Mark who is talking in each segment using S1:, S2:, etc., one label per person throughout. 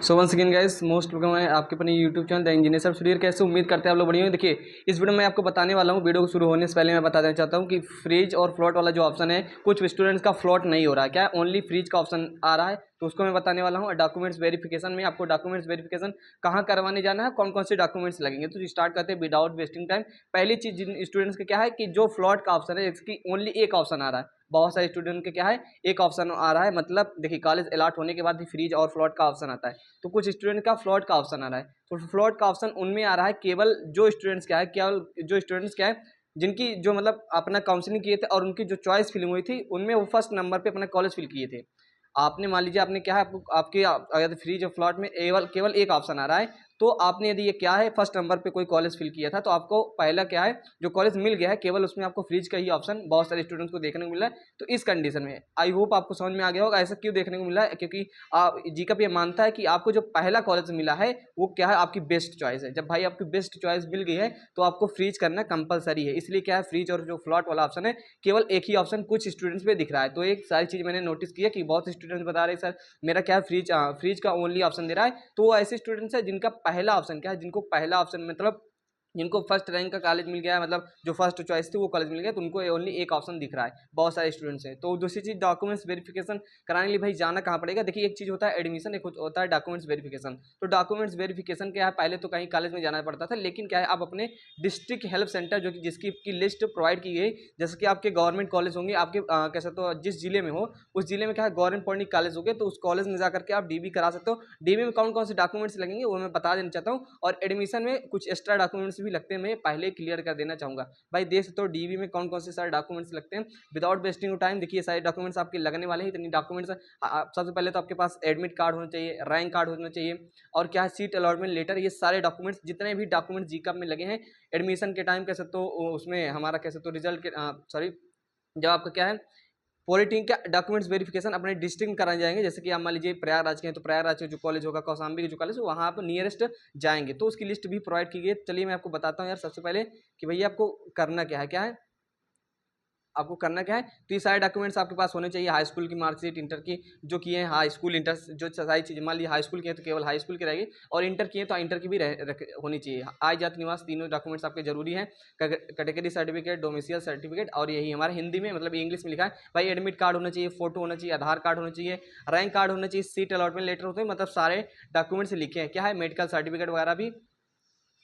S1: सो once again guys most welcome है आपके अपने यूट्यूब चैनल द इंजीनियर सब सुधीर। कैसे उम्मीद करते हैं आप लोग बढ़िया होंगे। देखिए इस वीडियो में आपको बताने वाला हूँ। वीडियो को शुरू होने से पहले मैं बता देना चाहता हूँ कि फ्रीज और फ्लोट वाला जो ऑप्शन है कुछ स्टूडेंट्स का फ्लोट नहीं हो रहा है, क्या ओनली फ्रीज का ऑप्शन आ रहा है, तो उसको मैं बताने वाला हूँ। डॉक्यूमेंट्स वेरिफिकेशन में आपको डॉक्यूमेंट्स वेरिफिकेशन कहाँ करवाने जाना है, कौन कौन से डॉक्यूमेंट्स लगेंगे, तो स्टार्ट करते हैं विदाउट वेस्टिंग टाइम। पहली चीज जिन स्टूडेंट्स का क्या है कि जो फ्लोट का ऑप्शन है इसकी ओनली एक ऑप्शन आ रहा है। बहुत सारे स्टूडेंट के क्या है एक ऑप्शन आ रहा है, मतलब देखिए कॉलेज अलॉट होने के बाद ही फ्रीज और फ्लोट का ऑप्शन आता है। तो कुछ स्टूडेंट का फ्लोट का ऑप्शन आ रहा है, तो फ्लोट का ऑप्शन उनमें आ रहा है केवल जो स्टूडेंट्स क्या है, केवल जो स्टूडेंट्स क्या है जिनकी जो मतलब अपना काउंसलिंग किए थे और उनकी जो चॉइस फिलिंग हुई थी उनमें वो फर्स्ट नंबर पे अपना कॉलेज फिल किए थे। आपने मान लीजिए आपने क्या है आपको आपके अगर फ्रीज और फ्लॉट में केवल एक ऑप्शन आ रहा है, तो आपने यदि ये क्या है फर्स्ट नंबर पे कोई कॉलेज फिल किया था तो आपको पहला क्या है जो कॉलेज मिल गया है केवल उसमें आपको फ्रीज का ही ऑप्शन बहुत सारे स्टूडेंट्स को देखने को मिला है। तो इस कंडीशन में आई होप आपको समझ में आ गया होगा ऐसा क्यों देखने को मिला है, क्योंकि जीकअप ये मानता है कि आपको जो पहला कॉलेज मिला है वो क्या है आपकी बेस्ट चॉइस है। जब भाई आपकी बेस्ट चॉइस मिल गई है तो आपको फ्रीज करना कंपलसरी है, इसलिए क्या है फ्रीज और जो फ्लॉट वाला ऑप्शन है केवल एक ही ऑप्शन कुछ स्टूडेंट्स पे दिख रहा है। तो एक सारी चीज मैंने नोटिस किया कि बहुत स्टूडेंट्स बता रहे हैं सर मेरा क्या है फ्रीज का ओनली ऑप्शन दे रहा है। तो वो ऐसे स्टूडेंट्स है जिनका पहला ऑप्शन क्या है, जिनको पहला ऑप्शन मतलब जिनको फर्स्ट रैंक का कॉलेज मिल गया है, मतलब जो फर्स्ट चॉइस थी वो कॉलेज मिल गया, तो उनको ओनली एक ऑप्शन दिख रहा है। बहुत सारे स्टूडेंट्स हैं। तो दूसरी चीज डॉक्यूमेंट्स वेरिफिकेशन कराने के लिए भाई जाना कहाँ पड़ेगा। देखिए एक चीज होता है एडमिशन, एक होता है डॉक्यूमेंट्स वेरिफिकेशन। तो डॉक्यूमेंट्स वेरिफिकेशन क्या है पहले तो कहीं कॉलेज में जाना पड़ता था, लेकिन क्या है आप अपने डिस्ट्रिक्ट हेल्प सेंटर जो कि जिसकी लिस्ट प्रोवाइड की गई, जैसे कि आपके गवर्नमेंट कॉलेज होंगे आपके कैसे तो जिस जिले में हो उस जिले में क्या है गवर्नमेंट पॉलिटेक्निक कॉलेज हो गए, तो उस कॉलेज में जाकर के आप डीबी करा सकते हो। डीबी में कौन कौन से डॉक्यूमेंट्स लगेंगे वो मैं बता देना चाहता हूँ, और एडमिशन में कुछ एक्स्ट्रा डॉक्यूमेंट्स भी लगते हैं, मैं पहले क्लियर कर देना चाहूंगा। भाई देख सकते हो डीबी में कौन कौन से सारे डॉक्यूमेंट्स लगते हैं। विदाउट वेस्टिंग टाइम देखिए सारे डॉक्यूमेंट्स आपके लगने वाले हैं। इतनी डॉक्यूमेंट्स सबसे पहले तो आपके पास एडमिट कार्ड होना चाहिए, रैंक कार्ड होना चाहिए, और क्या है सीट अलॉटमेंट लेटर। ये सारे डॉक्यूमेंट्स जितने भी डॉक्यूमेंट्स जीकअप में लगे हैं एडमिशन के टाइम कैसे तो उसमें हमारा कैसे तो रिजल्ट के सॉरी जब आपका क्या है पॉलिटेक्निक का डॉक्यूमेंट्स वेरिफिकेशन अपने डिस्ट्रिक्ट में कराने जाएंगे। जैसे कि आप मान लीजिए प्रयागराज के हैं तो प्रयागराज के जो कॉलेज होगा, कौशाम्बी के जो कॉलेज वहाँ आप नियरेस्ट जाएंगे, तो उसकी लिस्ट भी प्रोवाइड की गई है। चलिए मैं आपको बताता हूँ यार सबसे पहले कि भैया आपको करना क्या है आपको करना क्या है। तो ये सारे डॉक्यूमेंट्स आपके पास होने चाहिए। हाई स्कूल की मार्कशीट, इंटर की जो किए हैं हाई स्कूल इंटर जो सारी चीज़, मान लीजिए हाई स्कूल की है तो केवल हाई स्कूल की रहेगी, और इंटर किए तो इंटर की भी होनी चाहिए। आय जाति निवास तीनों डॉक्यूमेंट्स आपके जरूरी हैं। कैटेगरी सर्टिफिकेट, डोमिसियल सर्टिफिकेट, और यही हमारे हिंदी में मतलब इंग्लिश में लिखा है भाई एडमिट कार्ड होना चाहिए, फोटो होना चाहिए, आधार कार्ड होना चाहिए, रैंक कार्ड होना चाहिए, सीट अलॉटमेंट लेटर होते हैं, मतलब सारे डॉक्यूमेंट्स लिखे हैं। क्या है मेडिकल सर्टिफिकेट वगैरह भी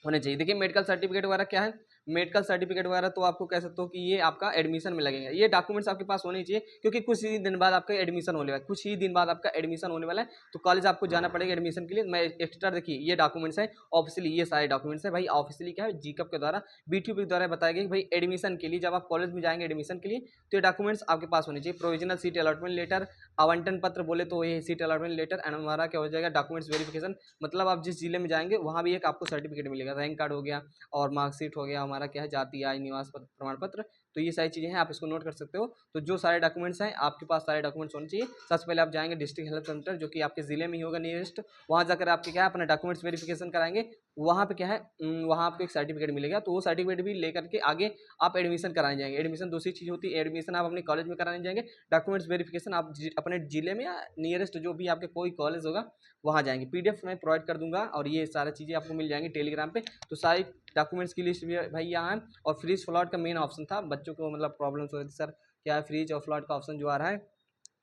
S1: होने चाहिए। देखिए मेडिकल सर्टिफिकेट वगैरह क्या है, मेडिकल सर्टिफिकेट वगैरह तो आपको कह सकते हो कि ये आपका एडमिशन में लगेगा। ये डॉक्यूमेंट्स आपके पास होने चाहिए क्योंकि कुछ ही दिन बाद आपका एडमिशन होने वाला है, कुछ ही दिन बाद आपका एडमिशन होने वाला है, तो कॉलेज आपको जाना पड़ेगा एडमिशन के लिए। मैं एक्स्ट्रा देखिए ये डॉक्यूमेंट्स है ऑफिशियली, ये सारे डॉक्यूमेंट्स है भाई ऑफिशियली क्या है जीकअप के द्वारा बीटीयू के द्वारा बताया गया कि भाई एडमिशन के लिए जब आप कॉलेज में जाएंगे एडमिशन के लिए तो ये डॉक्यूमेंट्स आपके पास होने चाहिए। प्रोविजनल सीट अलॉटमेंट लेटर, आवंटन पत्र बोले तो ये सीट अलॉटमेंट लेटर, एंड हमारा क्या हो जाएगा डॉक्यूमेंट्स वेरिफिकेशन, मतलब आप जिस जिले में जाएंगे वहाँ भी एक आपको सर्टिफिकेट मिलेगा, रैंक कार्ड हो गया और मार्कशीट हो गया, हमारा क्या है जाति आय निवास प्रमाण पत्र। तो ये सारी चीज़ें हैं, आप इसको नोट कर सकते हो। तो जो सारे डॉक्यूमेंट्स हैं आपके पास सारे डॉक्यूमेंट्स होने चाहिए। सबसे पहले आप जाएंगे डिस्ट्रिक्ट हेल्थ सेंटर जो कि आपके जिले में ही होगा नियरेस्ट, वहाँ जाकर आपके क्या है अपना डॉक्यूमेंट्स वेरिफिकेशन कराएंगे। वहाँ पे क्या है वहाँ आपको एक सर्टिफिकेट मिलेगा, तो वो सर्टिफिकेट भी लेकर के आगे आप एडमिशन कराने जाएंगे। एडमिशन दूसरी चीज़ होती है, एडमिशन आप अपने कॉलेज में कराने जाएंगे, डॉक्यूमेंट्स वेरिफिकेशन आप अपने जिले में या नियरेस्ट जो भी आपके कोई कॉलेज होगा वहाँ जाएंगे। पीडीएफ मैं प्रोवाइड कर दूंगा और ये सारी चीज़ें आपको मिल जाएंगी टेलीग्राम पे। तो सारी डॉक्यूमेंट्स की लिस्ट भी भाई यहाँ है। और फ्रीज फ्लॉट का मेन ऑप्शन था, बच्चों को मतलब प्रॉब्लम्स हो रही थी सर क्या है फ्रीज और फ्लॉट का ऑप्शन जो आ रहा है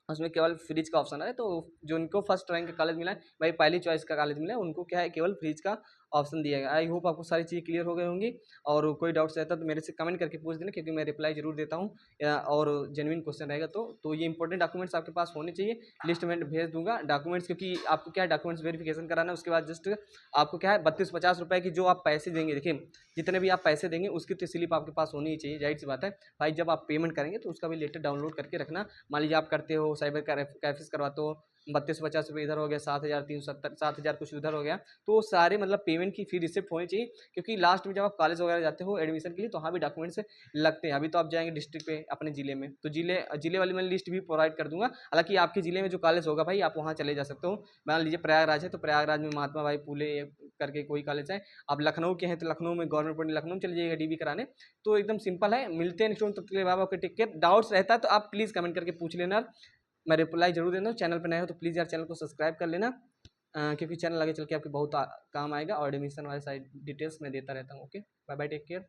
S1: उसमें केवल फ्रिज का ऑप्शन है। तो जो उनको फर्स्ट रैंक का कॉलेज मिला है भाई पहली चॉइस का कॉलेज मिला है उनको क्या है केवल फ्रिज का ऑप्शन दिया गया। आई होप आपको सारी चीज़ क्लियर हो गई होंगी, और कोई डाउट्स रहता तो मेरे से कमेंट करके पूछ देना क्योंकि मैं रिप्लाई जरूर देता हूँ, और जेन्युइन क्वेश्चन रहेगा तो ये इंपॉर्टेंट डॉक्यूमेंट्स आपके पास होने चाहिए। लिस्ट में भेज दूंगा डॉक्यूमेंट्स, क्योंकि आपको क्या है डॉक्यूमेंट्स वेरिफिकेशन कराना है। उसके बाद जस्ट आपको क्या है 32-50 रुपये की जो आप पैसे देंगे, देखिए जितने भी आप पैसे देंगे उसकी तो स्लिप आपके पास होनी ही चाहिए, जाहिर सी बात है। भाई जब आप पेमेंट करेंगे तो उसका भी लेटर डाउनलोड करके रखना। मान लीजिए आप करते हो साइबर कैफेस करवाते हो, 32-50 रुपये इधर हो गया, 7,370 7,000 कुछ उधर हो गया, तो वो सारे मतलब पेमेंट की फी रिसिप्ट होनी चाहिए। क्योंकि लास्ट में जब आप कॉलेज वगैरह जाते हो एडमिशन के लिए तो वहाँ भी डॉक्यूमेंट्स लगते हैं। अभी तो आप जाएंगे डिस्ट्रिक्ट पे अपने जिले में, तो जिले जिले वाली मैं लिस्ट भी प्रोवाइड कर दूंगा। हालांकि आपके जिले में जो कॉलेज होगा भाई आप वहाँ चले जा सकते हो। मान लीजिए प्रयागराज है तो प्रयागराज में महात्मा भाई फूले करके कोई कॉलेज है। आप लखनऊ के हैं तो लखनऊ में गवर्नमेंट पॉलिटेक्निक लखनऊ चले जाइएगा डीबी कराने। तो एकदम सिंपल है। मिलते हैं नेक्स्ट तब तक के लिए बाबा के टेक केयर। डाउट्स रहता है तो आप प्लीज़ कमेंट करके पूछ लेना, मैं रिप्लाई जरूर देना। चैनल पर नए हो तो प्लीज़ यार चैनल को सब्सक्राइब कर लेना। क्योंकि चैनल आगे चल के आपके बहुत काम आएगा और एडमिशन वाले साइड डिटेल्स मैं देता रहता हूँ। Okay, bye bye, take care.